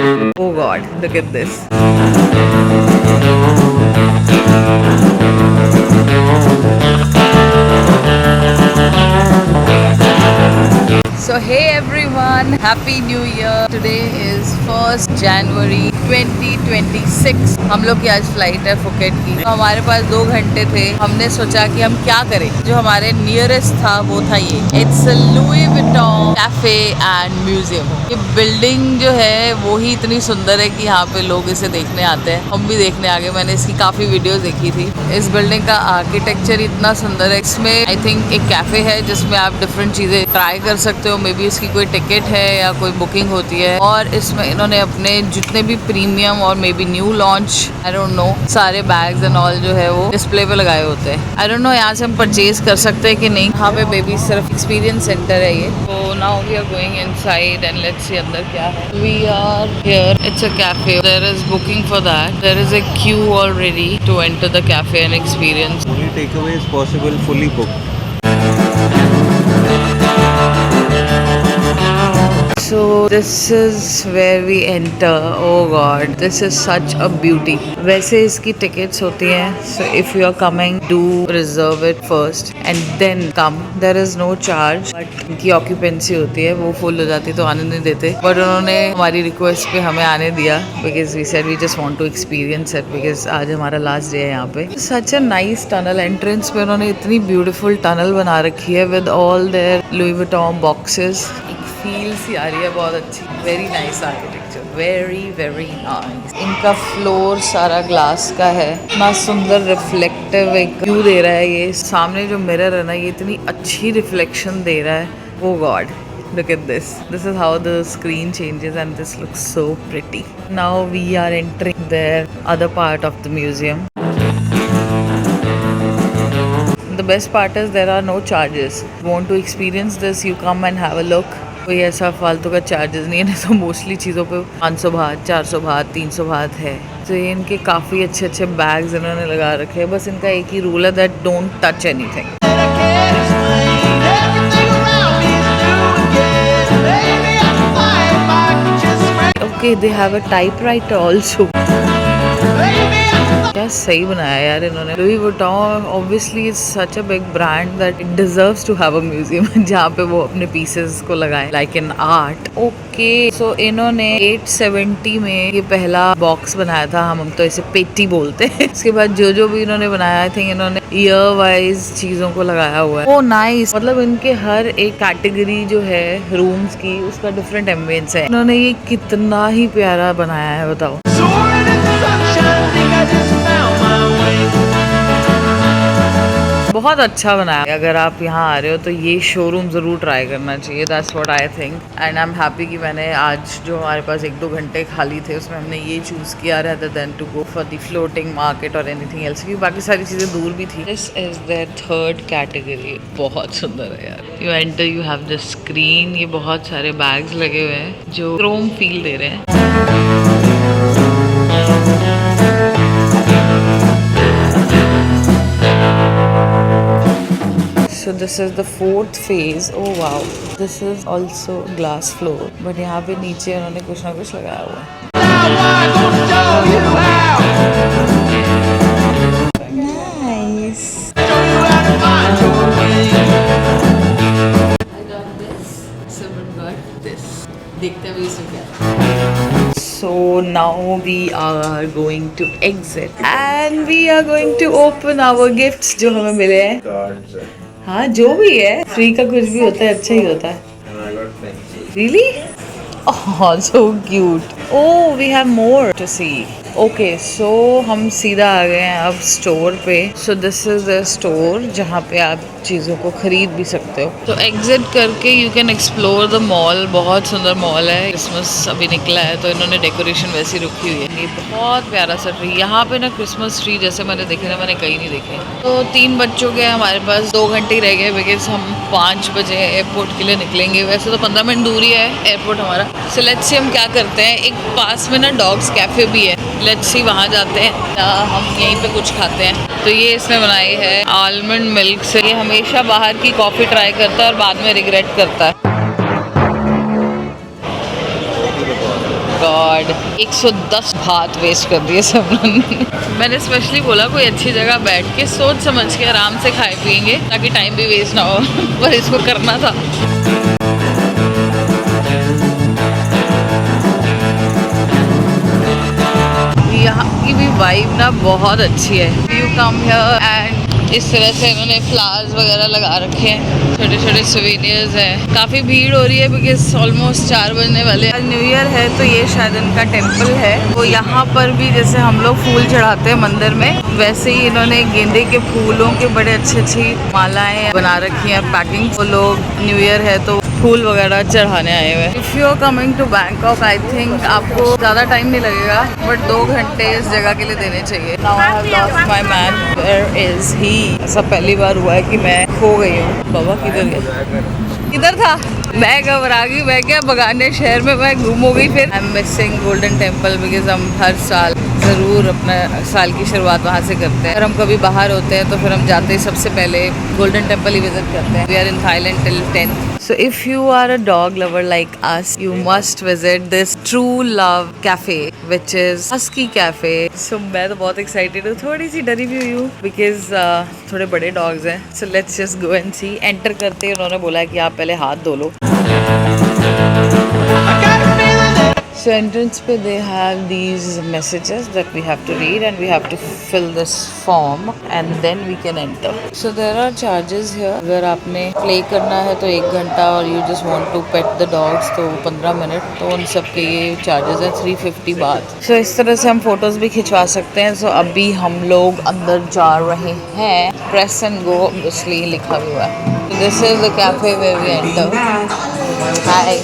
Oh God, look at this. So hey everyone, Happy New Year. Today is 1st January 2026. हम लोग की आज flight है Phuket की। तो हमारे पास 2 घंटे थे। हमने सोचा कि हम क्या करें। जो हमारे नियरेस्ट था वो था ये, it's Louis Vuitton cafe and museum. ये बिल्डिंग जो है वो ही इतनी सुंदर है कि यहाँ पे लोग इसे देखने आते हैं। हम भी देखने आ गए। मैंने इसकी काफी वीडियोस देखी थी। इस बिल्डिंग का आर्किटेक्चर इतना सुंदर है। इसमें आई थिंक एक कैफे है जिसमें आप डिफरेंट चीजें ट्राई कर सकते हो। मे बी इसकी कोई टिकट है या कोई बुकिंग होती है। और इसमें इन्होंने अपने जितने भी प्रीमियम और may be new launch, I don't know, सारे बैग्स एंड ऑल जो है वो डिस्प्ले पे लगाए होते हैं। आई डोंट नो यहाँ से हम परचेज कर सकते हैं कि नहीं। यहाँ पे बेबी सिर्फ एक्सपीरियंस सेंटर है ये। तो now we are going inside and let's see अंदर क्या है। We are here, it's a cafe, there is booking for that, there is a queue already to enter the cafe and experience. Only takeaway is possible, fully booked. So this is where we enter. Oh God, this is such a beauty. वैसे इसकी tickets होती हैं. So if you are coming, do reserve it first and then come. There is no charge, but इनकी occupancy होती है, वो full हो जाती तो आने नहीं देते. But उन्होंने हमारी रिक्वेस्ट पे हमें आने दिया because we said we just want to experience it because आज हमारा लास्ट डे है यहाँ पे. Such a nice tunnel entrance पे उन्होंने इतनी beautiful tunnel बना रखी है with all their Louis Vuitton boxes. Feel सी आ रही है बहुत अच्छी. Very nice architecture, very very nice. इनका फ्लोर सारा ग्लास का है. इतना सुंदर रिफ्लेक्टिव एक व्यू दे रहा है. ये सामने जो मिरर है ना, ये इतनी अच्छी रिफ्लेक्शन दे रहा है. ओ God, look at this. This is how the screen changes and this looks so pretty. Now we are entering the other part of the museum. The best part is there are no charges. If you want to experience this, you come and have a look. कोई ऐसा फालतू का charges नहीं है. नहीं तो mostly चीज़ों पे 500 बात, 400 बात, 300 बात है. तो ये इनके काफ़ी अच्छे अच्छे बैग्स इन्होंने लगा रखे हैं. बस इनका एक ही रूल है, that don't touch anything. Okay, they have a typewriter also. क्या सही बनाया यार इन्होंने. Louis Vuitton obviously is such a big brand that it deserves to have a museum जहाँ पे वो अपने pieces को लगाए like an art. ओके, सो इन्होंने 870 में ये पहला बॉक्स बनाया था. हम तो इसे पेटी बोलते हैं. इसके बाद जो भी इन्होंने बनाया, आई थिंक इन्होंने ईयर वाइज चीजों को लगाया हुआ है. ओ नाइस. मतलब इनके हर एक कैटेगरी जो है रूम्स की, उसका डिफरेंट एम्बियंस है. इन्होंने ये कितना ही प्यारा बनाया है, बताओ. बहुत अच्छा बनाया. अगर आप यहाँ आ रहे हो तो ये शोरूम ज़रूर ट्राई करना चाहिए. That's what I think. And I am happy कि मैंने आज जो हमारे पास 1-2 घंटे खाली थे उसमें हमने ये चूज़ किया rather than to go for the floating market और एनीथिंग एल्स, क्योंकि बाकी सारी चीज़ें दूर भी थी. This is their third category. बहुत सुंदर है यार. You enter, you have the screen. ये बहुत सारे बैग्स लगे हुए हैं जो क्रोम फील दे रहे हैं. So this is the 4th phase. Oh wow, this is also glass floor. But यहाँ पे नीचे उन्होंने कुछ ना कुछ लगाया हुआ है. Nice. I got this. Simran got this. देखते हैं इसमें क्या. So now we are going to exit and we are going to open our gifts जो हमें मिले हैं. हाँ, जो भी है, फ्री का कुछ भी होता है अच्छा ही होता है. Really? Oh, so cute. Oh, we have more to see. Okay, so हम सीधा आ गए हैं अब स्टोर पे. So this is the store जहाँ पे आप चीज़ों को खरीद भी सकते हो. तो एग्जिट करके you can explore the mall. बहुत सुंदर मॉल है. क्रिसमस अभी निकला है तो इन्होंने डेकोरेशन वैसी रखी हुई है. ये बहुत प्यारा सा ट्री. यहाँ पे ना क्रिसमस ट्री जैसे मैंने देखे ना, मैंने कहीं नहीं देखे. तो 3 बज चुके हैं. हमारे पास 2 घंटे ही रह गए बिकॉज हम 5 बजे एयरपोर्ट के लिए निकलेंगे. वैसे तो 15 मिनट दूर ही है एयरपोर्ट हमारा. सो लेट्स सी हम क्या करते हैं. एक पास में ना डॉग्स कैफे भी है. लेट्स सी वहाँ जाते हैं या हम यहीं पे कुछ खाते हैं. तो ये इसने बनाई है आलमंड मिल्क से. ये हमेशा बाहर की कॉफ़ी ट्राई करता है और बाद में रिग्रेट करता है. गॉड 110 भात वेस्ट कर दिए सिमरन ने। मैंने स्पेशली बोला कोई अच्छी जगह बैठ के सोच समझ के आराम से खाए पियेंगे ताकि टाइम भी वेस्ट ना हो पर इसको करना था। यहाँ की भी वाइब ना बहुत अच्छी है। यू कम हियर एंड इस तरह से इन्होंने फ्लावर्स वगैरह लगा रखे हैं, छोटे छोटे सोवेनियर्स हैं। काफ़ी भीड़ हो रही है बिकॉज ऑलमोस्ट 4 बजने वाले। आज न्यू ईयर है तो ये शायद इनका टेम्पल है। वो यहाँ पर भी जैसे हम लोग फूल चढ़ाते हैं मंदिर में, वैसे ही इन्होंने गेंदे के फूलों के बड़े अच्छी मालाएं बना रखी हैं पैकिंग। वो लोग न्यू ईयर है तो फूल वगैरह चढ़ाने आए हुए हैं। If you are coming to Bangkok I think आपको ज़्यादा टाइम नहीं लगेगा बट 2 घंटे इस जगह के लिए देने चाहिए। Now I have lost my man, where is he? ऐसा पहली बार हुआ है कि मैं खो गई हूँ। बाबा किधर गया? किधर था? मैं घबरा गई, मैं क्या बगाने शहर में मैं गुम हो गई। फिर आई am missing golden temple because हम हर साल ज़रूर अपना साल की शुरुआत वहाँ से करते हैं। अगर हम कभी बाहर होते हैं तो फिर हम जाते ही सबसे पहले गोल्डन टेम्पल ही विजिट करते हैं। We are in Thailand till 10th। So if you are a dog lover like us, you must visit this True Love Cafe, which is Husky Cafe. So मैं तो बहुत excited हूँ, थोड़ी सी डरी भी हुई हूँ because थोड़े बड़े dogs हैं. So let's just go and see. Enter करते ही उन्होंने बोला कि आप पहले हाथ धो लो. So entrance पे they have these messages that we have to read and we have to fill this form and then we can enter. So there are charges here. अगर आपने play करना है तो 1 घंटा और you just want to pet the dogs तो 15 minute, तो उन सब के ये charges है 350 बात. So इस तरह से हम photos भी खिंचवा सकते हैं. So अभी हम लोग अंदर जा रहे हैं. Press and go obviously लिखा हुआ है. So this is the cafe where we enter. Hi.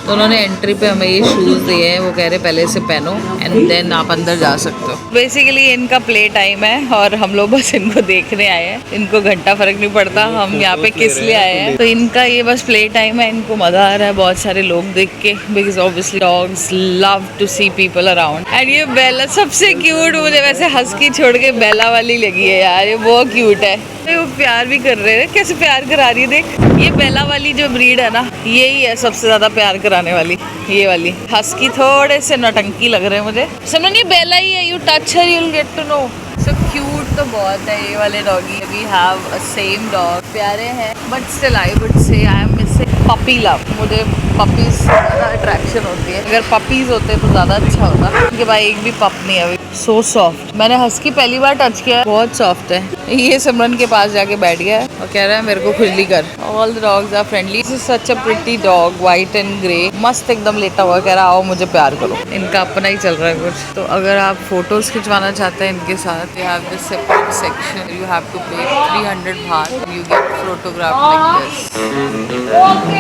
तो उन्होंने एंट्री पे हमें ये शूज़ दिए हैं, वो कह रहे पहले से पहनो एंड देन आप अंदर जा सकते हो। बेसिकली इनका प्ले टाइम है और हम लोग बस इनको देखने आए हैं। इनको घंटा फर्क नहीं पड़ता हम यहाँ पे किस लिए आए हैं। तो इनका ये बस प्ले टाइम है, इनको मज़ा आ रहा है बहुत सारे लोग देख के because obviously dogs love to see people around. And ये बेला सबसे क्यूट, मुझे वैसे हस्की छोड़ के बेला वाली लगी है यार, ये बहुत क्यूट है। वो प्यार भी कर रहे हैं, कैसे प्यार करा रही है देख। ये बेला वाली जो ब्रीड है ना, यही है सबसे ज्यादा प्यार कराने वाली, ये वाली। हस्की थोड़े से नौटंकी लग रहे हैं मुझे। समझ ये बेला ही है, you touch her you will get to know. So cute तो बहुत है ये वाले doggy. We have a same dog, प्यारे हैं but still I would say I am missing puppy love. मुझे पपीज से ज़्यादा अट्रैक्शन होती है। अगर पपीज होते तो ज़्यादा अच्छा होता क्योंकि भाई एक भी पप नहीं है अभी। सो सॉफ्ट, मैंने हस्की पहली बार टच किया है, बहुत सॉफ्ट है। ये सिमरन के पास जाके बैठ गया है और कह रहा है मेरे को खुजली कर। All the dogs are friendly. This is such a pretty dog, white and grey, मस्त एकदम लेटा हुआ, कह रहा आओ मुझे प्यार करो। इनका अपना ही चल रहा है कुछ। तो अगर आप फोटोज खिंचवाना चाहते हैं इनके साथ, you have this separate section, you have to pay 300 baht, you get photograph like this.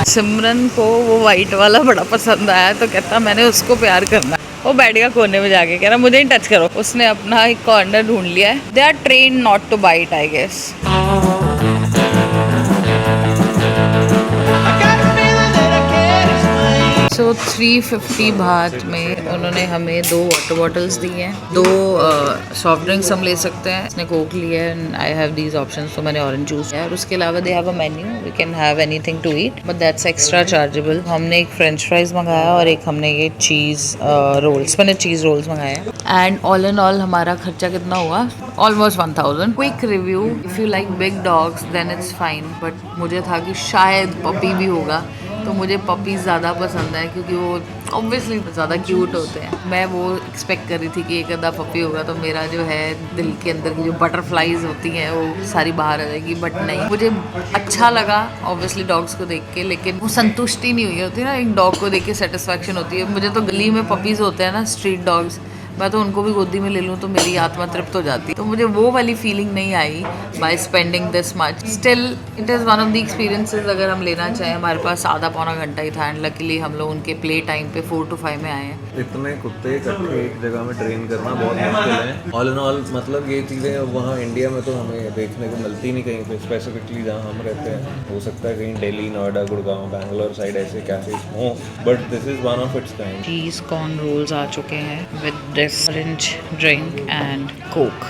Simran को वो वाइट वाला बड़ा पसंद आया तो कहता मैंने उसको प्यार करना। वो बैठ गया कोने में जाके, कह रहा मुझे ही टच करो। उसने अपना एक कॉर्नर ढूंढ लिया है। They are trained not to bite I guess. So 350 baht में उन्होंने हमें 2 वाटर बॉटल्स दी हैं, 2 सॉफ्ट ड्रिंक्स हम ले सकते हैं। इसने कोक लिया है and I have these options, तो मैंने ऑरेंज जूस है। और उसके अलावा they have a menu, we can have anything to eat but that's extra chargeable. हमने एक फ्रेंच फ्राइज मंगाया और एक हमने ये चीज़ रोल्स, मैंने चीज़ रोल्स मंगाया। एंड ऑल इन ऑल हमारा खर्चा कितना हुआ? Almost 1000। Quick review, if you like big dogs then it's fine, but मुझे था कि शायद पपी भी होगा तो मुझे पपीज़ ज़्यादा पसंद है क्योंकि वो ऑब्वियसली ज़्यादा क्यूट होते हैं। मैं वो एक्सपेक्ट कर रही थी कि एक आधा पपी होगा तो मेरा जो है दिल के अंदर की जो बटरफ्लाइज होती हैं वो सारी बाहर आ जाएगी, बट नहीं। मुझे अच्छा लगा ऑब्वियसली डॉग्स को देख के, लेकिन वो संतुष्टि नहीं हुई होती ना, एक डॉग को देख के सेटिस्फैक्शन होती है। मुझे तो गली में पपीज़ होते हैं ना, स्ट्रीट डॉग्स, मैं तो उनको भी गोदी में ले लूँ तो मेरी आत्मा तृप्त हो जाती। तो मुझे वो वाली फीलिंग नहीं आई by spending this much. Still it is one of the experiences अगर हम लेना चाहें। हमारे पास आधा पौना घंटा ही था एंड लकीली हम लोग उनके प्ले टाइम पे 4 to 5 में आए हैं। इतने कुत्ते इकट्ठे एक जगह में ट्रेन करना बहुत मुश्किल है। ऑल इन ऑल मतलब ये चीज़ें वहाँ इंडिया में तो हमें देखने को मिलती नहीं कहीं पे, स्पेसिफिकली जहाँ हम रहते हैं। हो सकता है कहीं दिल्ली, नोएडा, गुड़गांव, बैंगलोर साइड ऐसे कैफेज हों, but this is one of its kind. Cheese corn rolls आ चुके हैं with this orange drink and coke.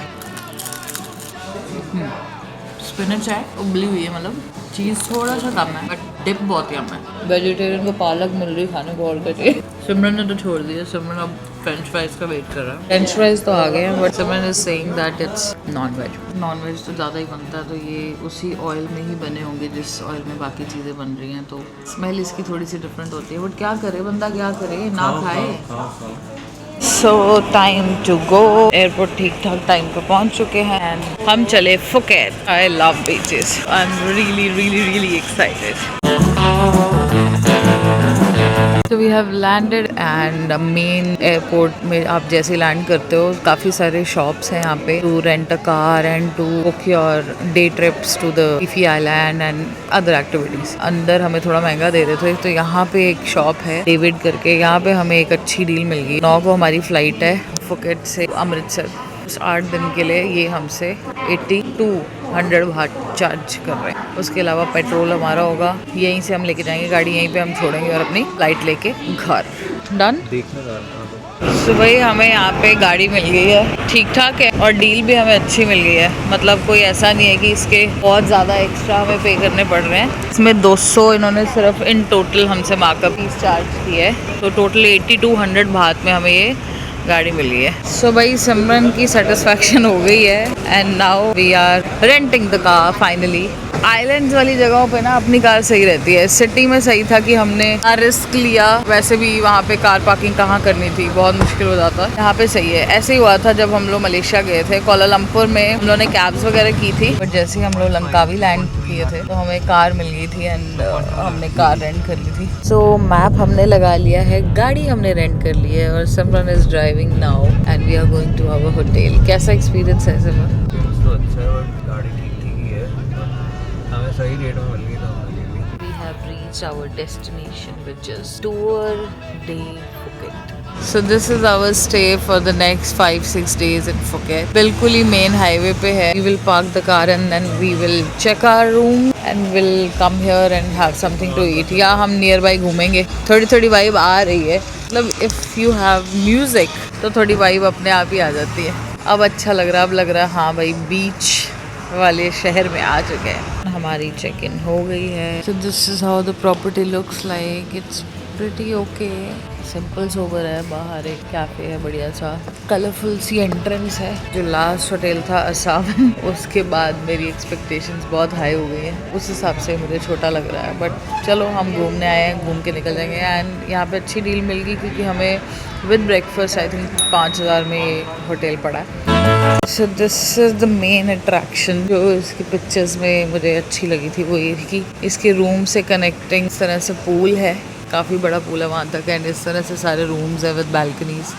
Spinach है, उबली हुई है, मतलब चीज़ थोड़ा सा कम है बट डिप बहुत यम है। वेजिटेरियन को पालक मिल रही खाने को और क्या चाहिए। सिमरन ने तो छोड़ दिया, सिमरन अब फ्रेंच फ्राइज का वेट कर रहा है। फ्रेंच फ्राइज तो आ गए हैं but Simran is saying that it's non veg. Non veg तो ज़्यादा ही बनता है, तो ये उसी ऑयल में ही बने होंगे जिस ऑयल में बाकी चीज़ें बन रही हैं, तो स्मेल इसकी थोड़ी सी डिफरेंट होती है। बट क्या करे बंदा, क्या करे, ना खाए। So time to go. Airport ठीक ठाक टाइम पे पहुंच चुके हैं एंड हम चले Phuket. I love beaches, I am really really really excited. तो we have landed and main airport में आप जैसे लैंड करते हो काफ़ी सारे शॉप्स हैं यहाँ पे to rent a car and to book your day trips to the Phi island and other activities. अंदर हमें थोड़ा महंगा दे रहे थे, तो यहाँ पे एक शॉप है डेविड करके, यहाँ पे हमें एक अच्छी डील मिल गई। 9 को हमारी फ्लाइट है फुकेट से अमृतसर। 8 दिन के लिए ये हमसे 8200 बात चार्ज कर रहे हैं। उसके अलावा पेट्रोल हमारा होगा, यहीं से हम लेके जाएंगे गाड़ी, यहीं पे हम छोड़ेंगे और अपनी फ्लाइट लेके घर। डन। सुबह ही हमें यहाँ पे गाड़ी मिल गई है, ठीक ठाक है और डील भी हमें अच्छी मिल गई है। मतलब कोई ऐसा नहीं है कि इसके बहुत ज़्यादा एक्स्ट्रा हमें पे करने पड़ रहे हैं। इसमें 200 इन्होंने सिर्फ इन टोटल हमसे मार्कअप फीस चार्ज की है, तो टोटल 8200 बात में हमें ये गाड़ी मिली है। सो भाई सिमरन की सेटिस्फैक्शन हो गई है and now we are renting the car finally. Islands वाली जगहों पे ना अपनी कार सही रहती है। सिटी में सही था कि हमने रिस्क लिया, वैसे भी वहाँ पे कार पार्किंग कहाँ करनी थी, बहुत मुश्किल हो जाता। यहाँ पे सही है। ऐसे ही हुआ था जब हम लोग मलेशिया गए थे, कोलालमपुर में हम लोगों ने कैब्स वगैरह की थी, बट जैसे ही हम लोग लंकावी लैंड किए थे तो हमें कार मिल गई थी एंड हमने कार रेंट कर ली थी। सो मैप हमने लगा लिया है, गाड़ी हमने रेंट कर ली है और Simran is driving now and we are going to our hotel. कैसा एक्सपीरियंस है सिमरन? तो अच्छा है, गाड़ी ठीक ठीक ही है, हमें सही रेट में मिल गई था। We have reached our destination, which is Tour de Phuket. So this is our stay for the next 5-6 days in Phuket. बिल्कुल ही मेन हाईवे पे है। We will park the car and then we will check our room and we'll come here and have something to eat. या हम near by घूमेंगे। थोड़ी थोड़ी vibe आ रही है, मतलब if you have music तो थोड़ी वाइब अपने आप ही आ जाती है। अब अच्छा लग रहा है, अब लग रहा है हाँ भाई बीच वाले शहर में आ चुके हैं। हमारी चेक इन हो गई है। So this is how the property looks like. It's pretty okay. Simple sober है। बाहर एक कैफे है बढ़िया सा, कलरफुल सी एंट्रेंस है। जो लास्ट होटल था असावन, उसके बाद मेरी एक्सपेक्टेशंस बहुत हाई हो गई हैं, उस हिसाब से मुझे छोटा लग रहा है। बट चलो हम घूमने आए हैं, घूम के निकल जाएंगे। एंड यहाँ पे अच्छी डील मिल गई क्योंकि हमें विद ब्रेकफास्ट आई थिंक 5000 में ये होटल पड़ा है। सो this is the main attraction जो इसकी पिक्चर्स में मुझे अच्छी लगी थी, वो ये थी कि इसके रूम से कनेक्टिंग इस तरह से पूल है, काफ़ी बड़ा पूल है वहाँ तक, एंड इस तरह से सारे रूम्स है विद बालकनीज।